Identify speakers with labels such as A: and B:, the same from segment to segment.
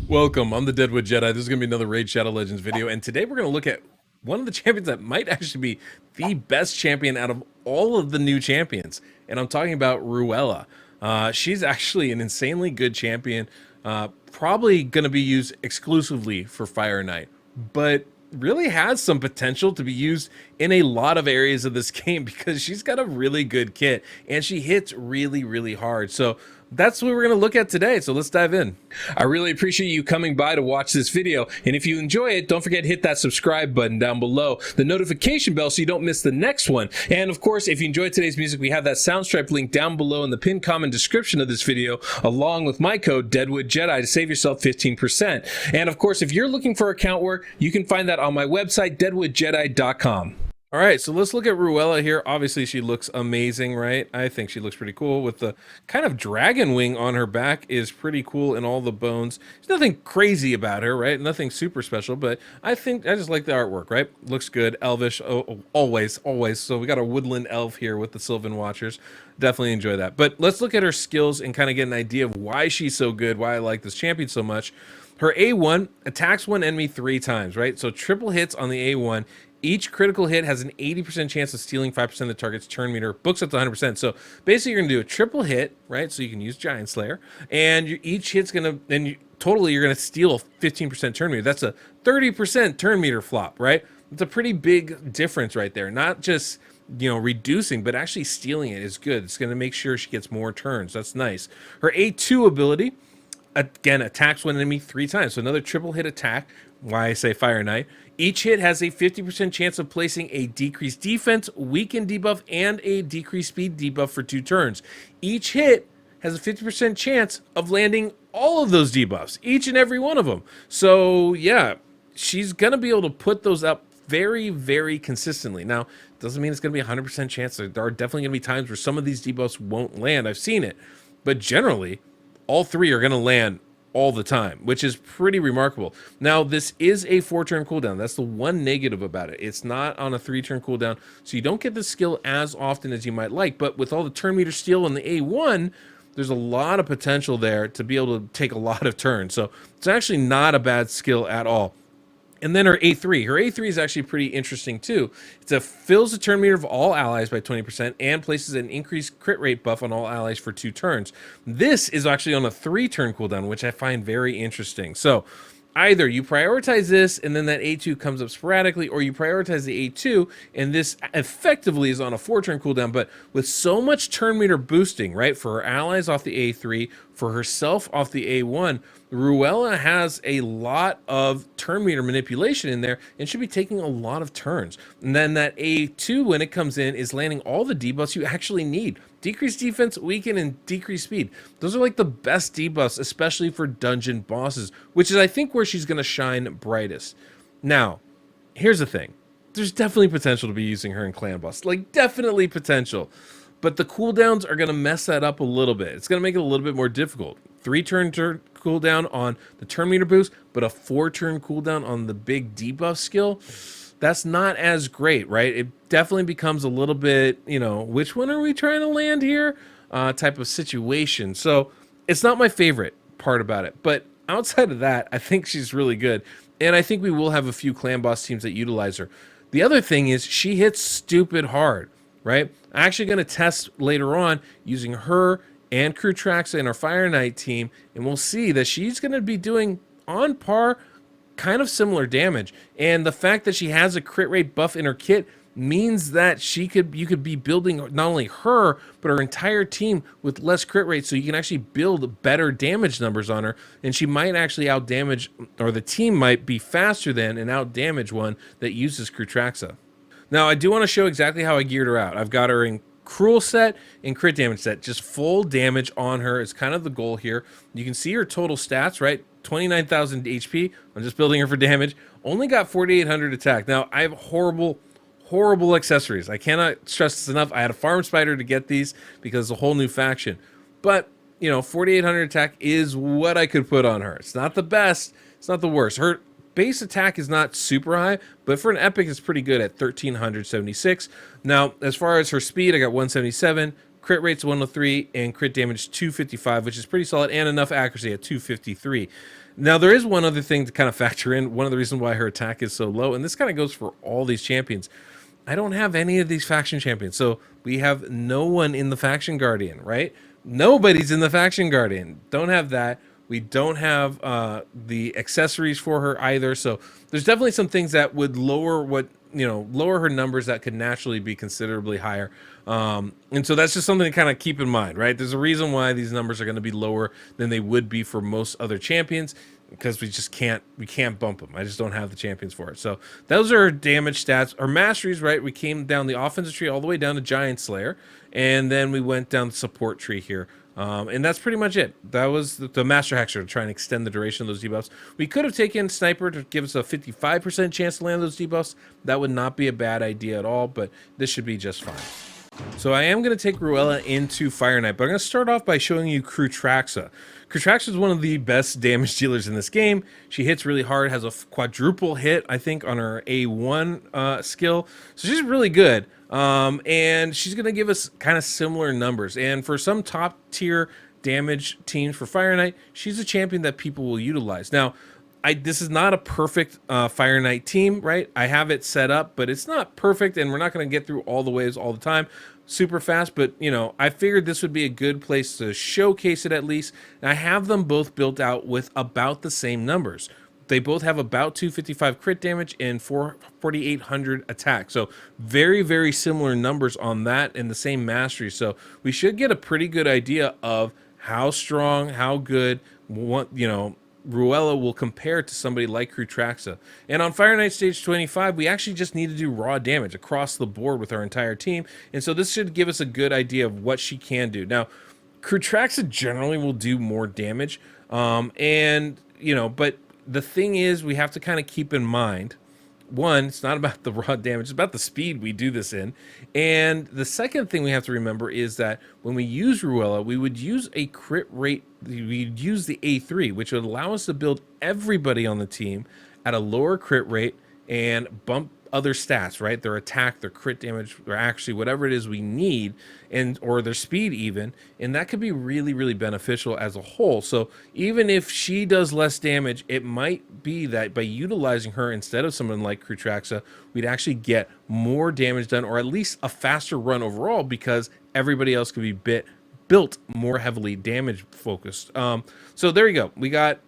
A: Welcome, I'm the Deadwood Jedi. This is going to be another Raid Shadow Legends video, and today we're going to look at one of the champions that might actually be the best champion out of all of the new champions, and I'm talking about Ruella. She's actually an insanely good champion, probably going to be used exclusively for Fire Knight, but really has some potential to be used in a lot of areas of this game because she's got a really good kit, and she hits really, really hard. So that's what we're going to look at today, so let's dive in. I really appreciate you coming by to watch this video, and if you enjoy it, don't forget to hit that subscribe button down below, the notification bell so you don't miss the next one, and of course, if you enjoyed today's music, we have that Soundstripe link down below in the pinned comment description of this video, along with my code DeadwoodJedi to save yourself 15%. And of course, if you're looking for account work, you can find that on my website, deadwoodjedi.com. All right, so let's look at Ruella here. Obviously, she looks amazing, right? I think she looks pretty cool with the kind of dragon wing on her back is pretty cool in all the bones. There's nothing crazy about her, right? Nothing super special, but I just like the artwork, right? Looks good. Elvish, always, always. So we got a woodland elf here with the Sylvan Watchers. Definitely enjoy that. But let's look at her skills and kind of get an idea of why she's so good, why I like this champion so much. Her A1 attacks one enemy 3 times, right? So triple hits on the A1. Each critical hit has an 80% chance of stealing 5% of the target's turn meter. Books up to 100%. So basically, you're going to do a triple hit, right? So you can use Giant Slayer, and each hit's going to, and totally, you're going to steal a 15% turn meter. That's a 30% turn meter flop, right? It's a pretty big difference right there. Not just, reducing, but actually stealing it is good. It's going to make sure she gets more turns. That's nice. Her A2 ability, again, attacks one enemy 3 times. So another triple hit attack. Why I say Fire Knight. Each hit has a 50% chance of placing a decreased defense, weaken debuff, and a decreased speed debuff for 2 turns. Each hit has a 50% chance of landing all of those debuffs, each and every one of them. So yeah, she's going to be able to put those up very, very consistently. Now, doesn't mean it's going to be a 100% chance. There are definitely going to be times where some of these debuffs won't land. I've seen it. But generally, all 3 are going to land all the time, which is pretty remarkable. Now, this is a 4-turn cooldown. That's the one negative about it. It's not on a 3-turn cooldown, so you don't get the skill as often as you might like, but with all the turn meter steal on the A1, there's a lot of potential there to be able to take a lot of turns. So it's actually not a bad skill at all. And then her A3. Her A3 is actually pretty interesting too. It fills the turn meter of all allies by 20% and places an increased crit rate buff on all allies for 2 turns. This is actually on a 3-turn cooldown, which I find very interesting. So either you prioritize this and then that A2 comes up sporadically, or you prioritize the A2 and this effectively is on a 4-turn cooldown, but with so much turn meter boosting, right, for her allies off the A3, for herself off the A1, Ruella has a lot of turn meter manipulation in there and should be taking a lot of turns. And then that A2, when it comes in, is landing all the debuffs you actually need. Decreased defense, weaken, and decreased speed. Those are like the best debuffs, especially for dungeon bosses, which is, I think, where she's going to shine brightest. Now, here's the thing. There's definitely potential to be using her in clan boss. Like, definitely potential. But the cooldowns are going to mess that up a little bit. It's going to make it a little bit more difficult. 3-turn cooldown on the turn meter boost, but a 4-turn cooldown on the big debuff skill. That's not as great, right? It definitely becomes a little bit, which one are we trying to land here? Type of situation. So it's not my favorite part about it. But outside of that, I think she's really good. And I think we will have a few clan boss teams that utilize her. The other thing is she hits stupid hard, right? I'm actually going to test later on using her and Krutraxa in our Fire Knight team, and we'll see that she's going to be doing on par, kind of similar damage. And the fact that she has a crit rate buff in her kit means that you could be building not only her, but her entire team with less crit rate, so you can actually build better damage numbers on her, and she might actually out damage, or the team might be faster than and out damage one that uses Krutraxa. Now, I do want to show exactly how I geared her out. I've got her in Cruel set and crit damage set, just full damage on her is kind of the goal here. You can see her total stats, right? 29,000 HP. I'm just building her for damage. Only got 4,800 attack. Now, I have horrible accessories. I cannot stress this enough. I had a farm spider to get these because it's a whole new faction. But, 4,800 attack is what I could put on her. It's not the best. It's not the worst. Her base attack is not super high, but for an epic, it's pretty good at 1376. Now, as far as her speed, I got 177. Crit rate's 103 and crit damage 255, which is pretty solid, and enough accuracy at 253. Now, there is one other thing to kind of factor in. One of the reasons why her attack is so low, and this kind of goes for all these champions. I don't have any of these faction champions. So we have no one in the faction guardian, right? Nobody's in the faction guardian. Don't have that. We don't have the accessories for her either. So there's definitely some things that would lower lower her numbers that could naturally be considerably higher. And so that's just something to kind of keep in mind, right? There's a reason why these numbers are going to be lower than they would be for most other champions, because we can't bump them. I just don't have the champions for it. So those are our damage stats. Our masteries, right? We came down the offensive tree all the way down to Giant Slayer, and then we went down the support tree here. And that's pretty much it. That was the Master Hexer to try and extend the duration of those debuffs. We could have taken Sniper to give us a 55% chance to land those debuffs. That would not be a bad idea at all, but this should be just fine. So I am going to take Ruella into Fire Knight, but I'm going to start off by showing you Krutraxa. Krutraxa is one of the best damage dealers in this game. She hits really hard, has a quadruple hit, I think, on her A1 skill. So she's really good. And she's going to give us kind of similar numbers. And for some top tier damage teams for Fire Knight, she's a champion that people will utilize. Now, this is not a perfect Fire Knight team, right? I have it set up, but it's not perfect, and we're not going to get through all the waves all the time super fast. But, I figured this would be a good place to showcase it at least. And I have them both built out with about the same numbers. They both have about 255 crit damage and 4,800 attack. So very, very similar numbers on that and the same mastery. So we should get a pretty good idea of how strong, how good, Ruella will compare to somebody like Krutraxa. And on Fire Knight Stage 25, we actually just need to do raw damage across the board with our entire team. And so this should give us a good idea of what she can do. Now, Krutraxa generally will do more damage. But the thing is, we have to kind of keep in mind, one, it's not about the raw damage, it's about the speed we do this in. And the second thing we have to remember is that when we use Ruella, we would use a crit rate, we'd use the A3, which would allow us to build everybody on the team at a lower crit rate and bump other stats, right? Their attack, their crit damage, or actually whatever it is we need, or their speed even, and that could be really, really beneficial as a whole. So even if she does less damage, it might be that by utilizing her instead of someone like Krutraxa, we'd actually get more damage done, or at least a faster run overall, because everybody else could be built more heavily damage focused. So there you go. We got,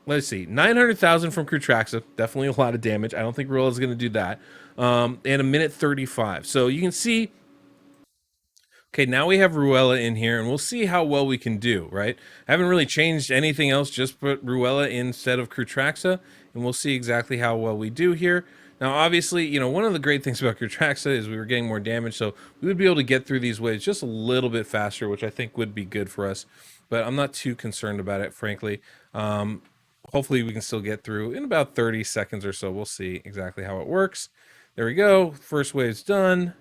A: let's see, 900,000 from Krutraxa. Definitely a lot of damage. I don't think Ruella's going to do that. And a minute 35. So you can see, okay, now we have Ruella in here, and we'll see how well we can do, right? I haven't really changed anything else, just put Ruella instead of Krutraxa, and we'll see exactly how well we do here. Now, obviously, one of the great things about Krutraxa is we were getting more damage, so we would be able to get through these waves just a little bit faster, which I think would be good for us. But I'm not too concerned about it, frankly. Hopefully we can still get through in about 30 seconds or so. We'll see exactly how it works. There we go. First wave's done.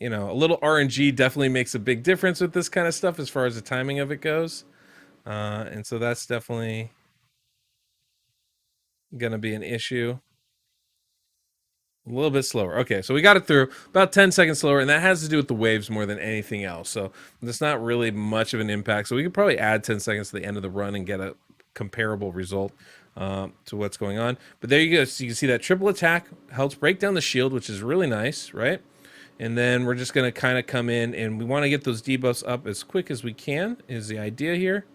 A: A little RNG definitely makes a big difference with this kind of stuff as far as the timing of it goes. And so that's definitely going to be an issue. A little bit slower. Okay, so we got it through about 10 seconds slower, and that has to do with the waves more than anything else. So it's not really much of an impact. So we could probably add 10 seconds to the end of the run and get a comparable result to what's going on. But there you go. So you can see that triple attack helps break down the shield, which is really nice, right? And then we're just going to kind of come in, and we want to get those debuffs up as quick as we can is the idea here.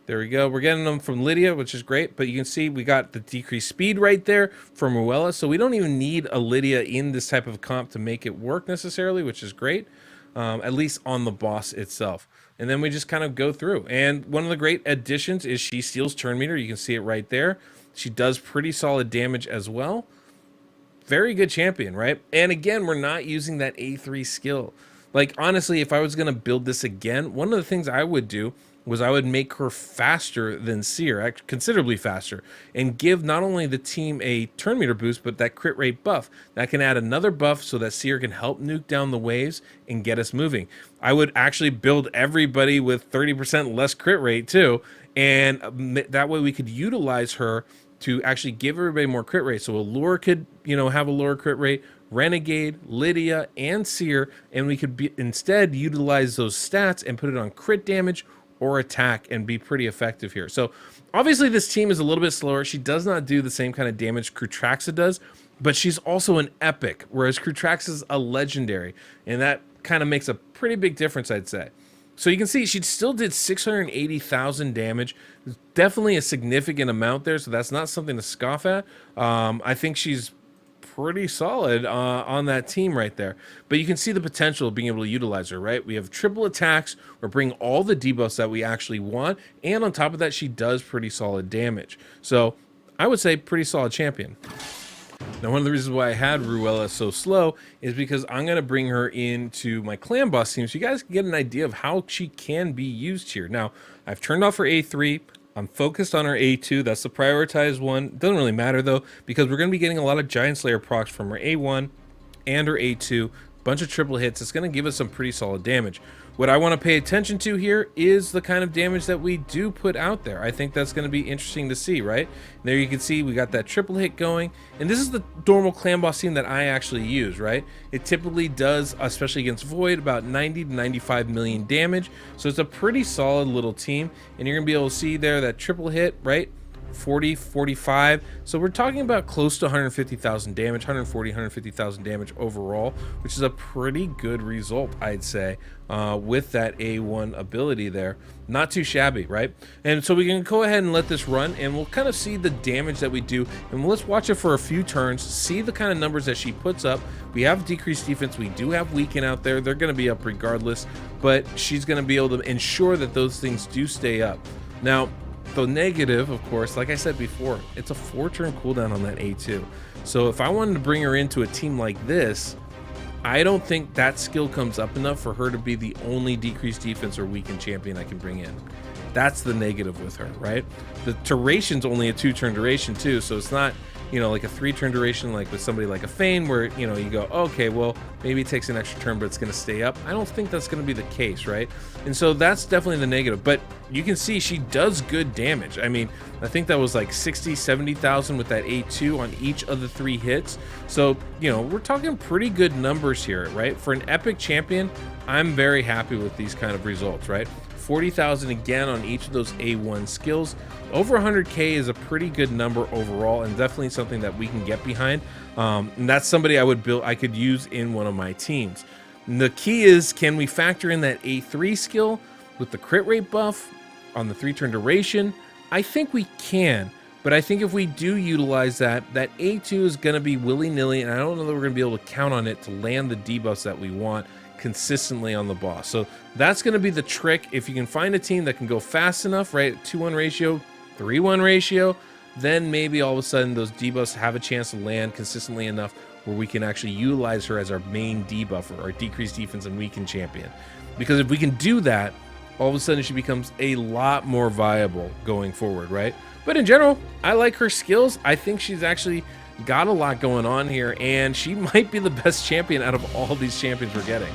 A: There we go. We're getting them from Lydia, which is great. But you can see we got the decreased speed right there from Ruella. So we don't even need a Lydia in this type of comp to make it work necessarily, which is great, at least on the boss itself. And then we just kind of go through. And one of the great additions is she steals turn meter. You can see it right there. She does pretty solid damage as well. Very good champion, right? And again, we're not using that A3 skill. Like, honestly, if I was going to build this again, one of the things I would do was I would make her faster than Seer, considerably faster, and give not only the team a turn meter boost, but that crit rate buff. That can add another buff so that Seer can help nuke down the waves and get us moving. I would actually build everybody with 30% less crit rate too, and that way we could utilize her to actually give everybody more crit rate. So Allure could, have a lower crit rate, Renegade, Lydia, and Seer, and we could instead utilize those stats and put it on crit damage or attack and be pretty effective here. So obviously this team is a little bit slower. She does not do the same kind of damage Krutraxa does, but she's also an epic, whereas Krutraxa is a legendary, and that kind of makes a pretty big difference, I'd say. So you can see she still did 680,000 damage. Definitely a significant amount there, so that's not something to scoff at. I think she's pretty solid on that team right there. But you can see the potential of being able to utilize her, right? We have triple attacks. We're bringing all the debuffs that we actually want. And on top of that, she does pretty solid damage. So I would say pretty solid champion. Now, one of the reasons why I had Ruella so slow is because I'm going to bring her into my clan boss team so you guys can get an idea of how she can be used here. Now, I've turned off her A3. I'm focused on her A2. That's the prioritized one. Doesn't really matter, though, because we're going to be getting a lot of Giant Slayer procs from her A1 and her A2. Bunch of triple hits. It's going to give us some pretty solid damage. What I want to pay attention to here is the kind of damage that we do put out there. I think that's going to be interesting to see, right? There you can see we got that triple hit going, and this is the normal clan boss team that I actually use, right? It typically does, especially against Void, about 90 to 95 million damage, so it's a pretty solid little team, and you're going to be able to see there that triple hit, right? 40, 45. So we're talking about close to 150,000 damage, 140, 150,000 damage overall, which is a pretty good result, I'd say, with that A1 ability there. Not too shabby, right? And so we can go ahead and let this run, and we'll kind of see the damage that we do, and let's watch it for a few turns, see the kind of numbers that she puts up. We have decreased defense. We do have weaken out there. They're going to be up regardless, but she's going to be able to ensure that those things do stay up. Now, the negative, of course, like I said before, it's a 4-turn cooldown on that A2. So if I wanted to bring her into a team like this, I don't think that skill comes up enough for her to be the only decreased defense or weakened champion I can bring in. That's the negative with her, right? The duration's only a 2-turn duration too, so it's not, like a 3-turn duration like with somebody like a Fane where, you go, okay, well, maybe it takes an extra turn, but it's going to stay up. I don't think that's going to be the case, right? And so that's definitely the negative, but you can see she does good damage. I mean, I think that was like 60, 70,000 with that A2 on each of the 3 hits. So, we're talking pretty good numbers here, right? For an epic champion, I'm very happy with these kind of results, right? 40,000 again on each of those A1 skills. Over 100K is a pretty good number overall, and definitely something that we can get behind. And that's somebody I could use in one of my teams. And the key is, can we factor in that A3 skill with the crit rate buff on the 3-turn duration? I think we can, but I think if we do utilize that A2 is going to be willy-nilly, and I don't know that we're going to be able to count on it to land the debuffs that we want consistently on the boss. So that's going to be the trick. If you can find a team that can go fast enough, right, 2-1 ratio, 3-1 ratio, then maybe all of a sudden those debuffs have a chance to land consistently enough where we can actually utilize her as our main debuffer, our decreased defense and weakened champion. Because if we can do that, all of a sudden she becomes a lot more viable going forward, right? But in general, I like her skills. I think she's actually got a lot going on here, and she might be the best champion out of all these champions we're getting.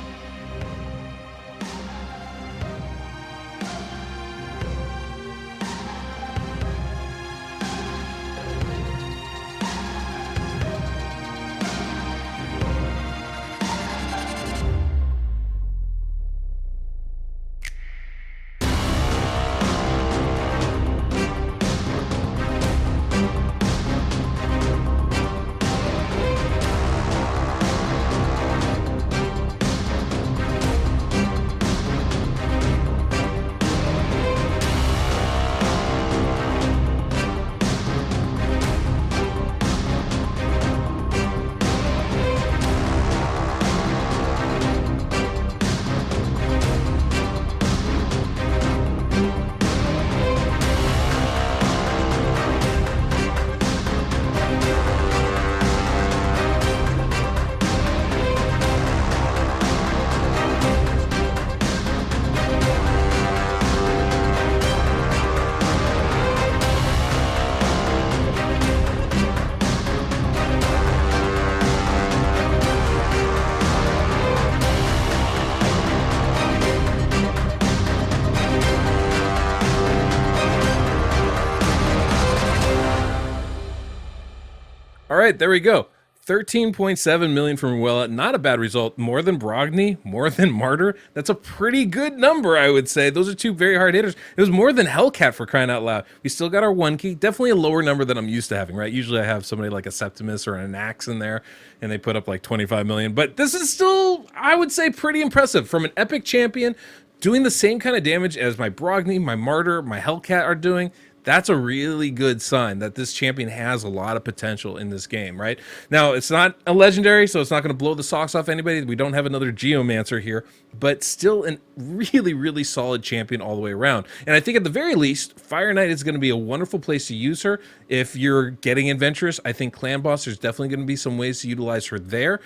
A: All right, there we go. 13.7 million from Ruella. Not a bad result. More than Brogni, more than Martyr. That's a pretty good number, I would say. Those are two very hard hitters. It was more than Hellcat, for crying out loud. We still got our one key. Definitely a lower number than I'm used to having, right? Usually I have somebody like a Septimus or an Axe in there, and they put up like 25 million. But this is still, I would say, pretty impressive. From an epic champion, doing the same kind of damage as my Brogni, my Martyr, my Hellcat are doing. That's a really good sign that this champion has a lot of potential in this game, right? Now, it's not a legendary, so it's not going to blow the socks off anybody. We don't have another Geomancer here, but still a really, really solid champion all the way around. And I think at the very least, Fire Knight is going to be a wonderful place to use her. If you're getting adventurous, I think Clan Boss, there's definitely going to be some ways to utilize her there.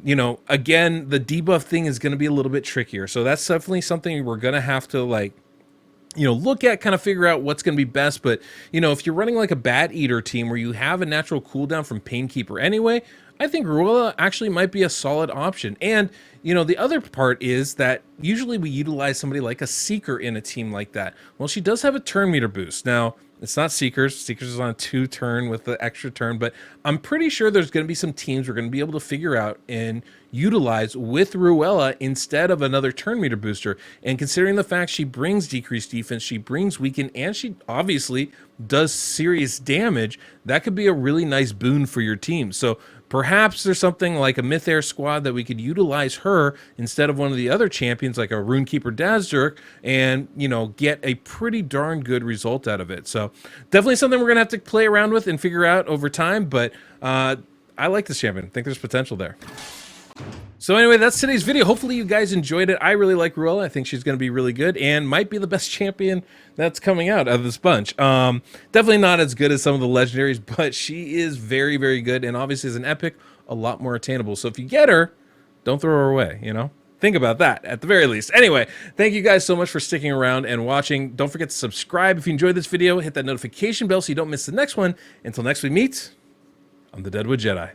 A: You know, again, the debuff thing is going to be a little bit trickier. So that's definitely something we're going to have to, like, look at, kind of figure out what's going to be best. But, if you're running like a Bat Eater team where you have a natural cooldown from Painkeeper anyway, I think Ruella actually might be a solid option. And, the other part is that usually we utilize somebody like a Seeker in a team like that. Well, she does have a turn meter boost. Now, it's not Seekers. Seekers is on a 2-turn with the extra turn, but I'm pretty sure there's going to be some teams we're going to be able to figure out and utilize with Ruella instead of another turn meter booster. And considering the fact she brings decreased defense, she brings weaken, and she obviously does serious damage, that could be a really nice boon for your team. So perhaps there's something like a Mythair squad that we could utilize her instead of one of the other champions like a Runekeeper Dazzurk and, get a pretty darn good result out of it. So definitely something we're going to have to play around with and figure out over time, but I like this champion. I think there's potential there. So anyway, that's today's video. Hopefully you guys enjoyed it. I really like Ruella. I think she's going to be really good and might be the best champion that's coming out of this bunch. Definitely not as good as some of the legendaries, but she is very, very good. And obviously as an epic, a lot more attainable. So if you get her, don't throw her away, Think about that at the very least. Anyway, thank you guys so much for sticking around and watching. Don't forget to subscribe if you enjoyed this video. Hit that notification bell so you don't miss the next one. Until next we meet, I'm the Deadwood Jedi.